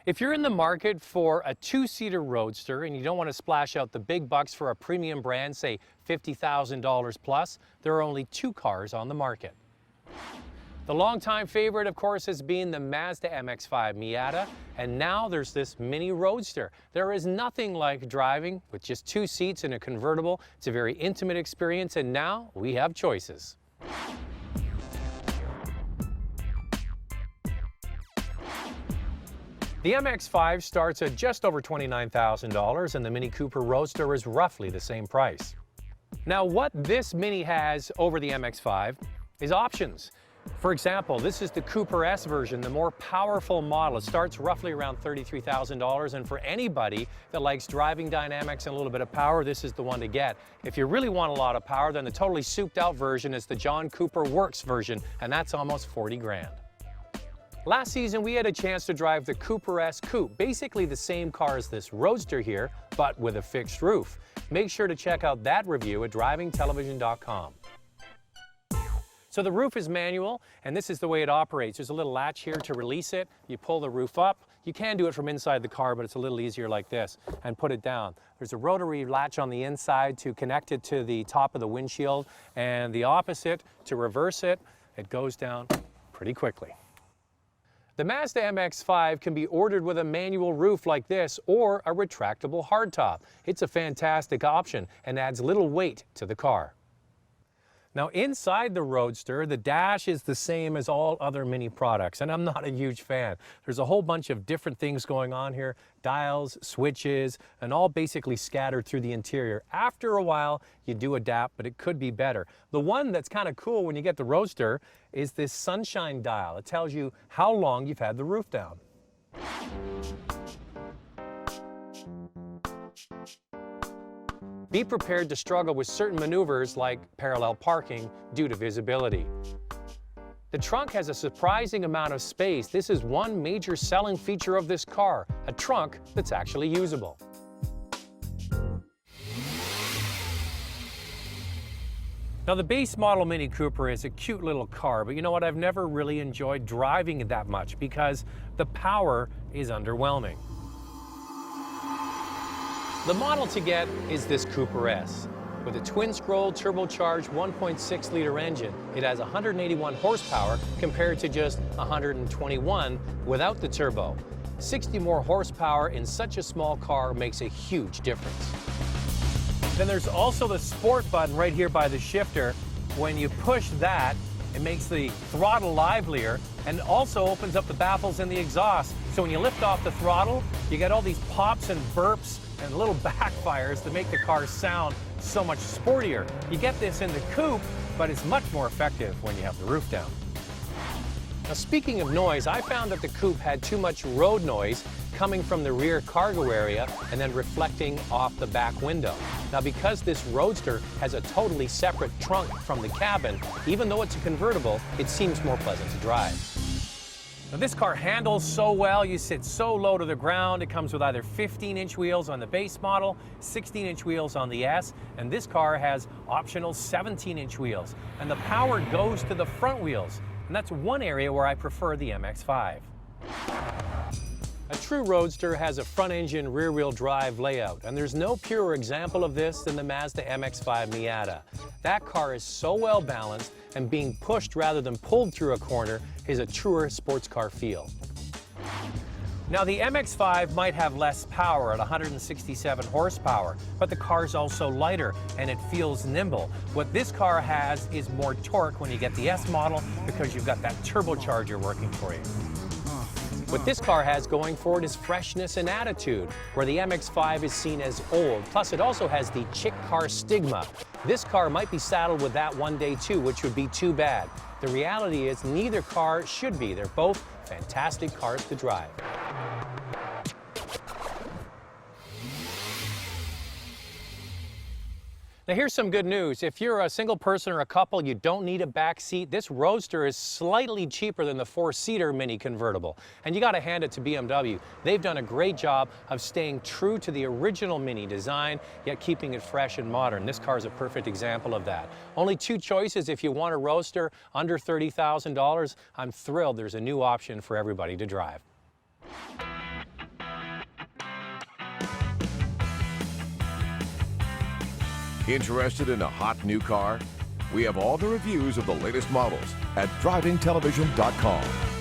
If you're in the market for a two-seater Roadster and you don't want to splash out the big bucks for a premium brand, say $50,000 plus, there are only two cars on the market. The longtime favorite, of course, has been the Mazda MX-5 Miata, and now there's this MINI Roadster. There is nothing like driving with just two seats in a convertible. It's a very intimate experience, and now we have choices. The MX-5 starts at just over $29,000 and the Mini Cooper Roadster is roughly the same price. Now what this Mini has over the MX-5 is options. For example, this is the Cooper S version, the more powerful model. It starts roughly around $33,000, and for anybody that likes driving dynamics and a little bit of power, this is the one to get. If you really want a lot of power, then the totally souped out version is the John Cooper Works version, and that's almost 40 grand. Last season, we had a chance to drive the Cooper S Coupe, basically the same car as this Roadster here, but with a fixed roof. Make sure to check out that review at drivingtelevision.com. So the roof is manual, and this is the way it operates. There's a little latch here to release it. You pull the roof up. You can do it from inside the car, but it's a little easier like this, and put it down. There's a rotary latch on the inside to connect it to the top of the windshield, and the opposite to reverse it. It goes down pretty quickly. The Mazda MX-5 can be ordered with a manual roof like this or a retractable hardtop. It's a fantastic option and adds little weight to the car. Now inside the Roadster, the dash is the same as all other Mini products, and I'm not a huge fan. There's a whole bunch of different things going on here, dials, switches, and all basically scattered through the interior. After a while, you do adapt, but it could be better. The one that's kind of cool when you get the Roadster is this sunshine dial. It tells you how long you've had the roof down. Be prepared to struggle with certain maneuvers like parallel parking due to visibility. The trunk has a surprising amount of space. This is one major selling feature of this car, a trunk that's actually usable. Now the base model Mini Cooper is a cute little car, but you know what? I've never really enjoyed driving it that much because the power is underwhelming. The model to get is this Cooper S. With a twin-scroll turbocharged 1.6-liter engine, it has 181 horsepower compared to just 121 without the turbo. 60 more horsepower in such a small car makes a huge difference. Then there's also the sport button right here by the shifter. When you push that, it makes the throttle livelier and also opens up the baffles and the exhaust. So when you lift off the throttle, you get all these pops and burps and little backfires that make the car sound so much sportier. You get this in the coupe, but it's much more effective when you have the roof down. Now speaking of noise, I found that the coupe had too much road noise coming from the rear cargo area and then reflecting off the back window. Now because this Roadster has a totally separate trunk from the cabin, even though it's a convertible, it seems more pleasant to drive. Now this car handles so well, you sit so low to the ground. It comes with either 15-inch wheels on the base model, 16-inch wheels on the S, and this car has optional 17-inch wheels. And the power goes to the front wheels, and that's one area where I prefer the MX-5. A true Roadster has a front-engine, rear-wheel drive layout, and there's no purer example of this than the Mazda MX-5 Miata. That car is so well balanced, and being pushed rather than pulled through a corner is a truer sports car feel. Now the MX-5 might have less power at 167 horsepower, but the car's also lighter and it feels nimble. What this car has is more torque when you get the S model because you've got that turbocharger working for you. What this car has going for it is freshness and attitude, where the MX-5 is seen as old. Plus, it also has the chick car stigma. This car might be saddled with that one day too, which would be too bad. The reality is neither car should be. They're both fantastic cars to drive. Now here's some good news. If you're a single person or a couple, you don't need a back seat. This Roadster is slightly cheaper than the four-seater Mini convertible. And you gotta hand it to BMW. They've done a great job of staying true to the original Mini design, yet keeping it fresh and modern. This car is a perfect example of that. Only two choices if you want a Roadster under $30,000. I'm thrilled there's a new option for everybody to drive. Interested in a hot new car? We have all the reviews of the latest models at drivingtelevision.com.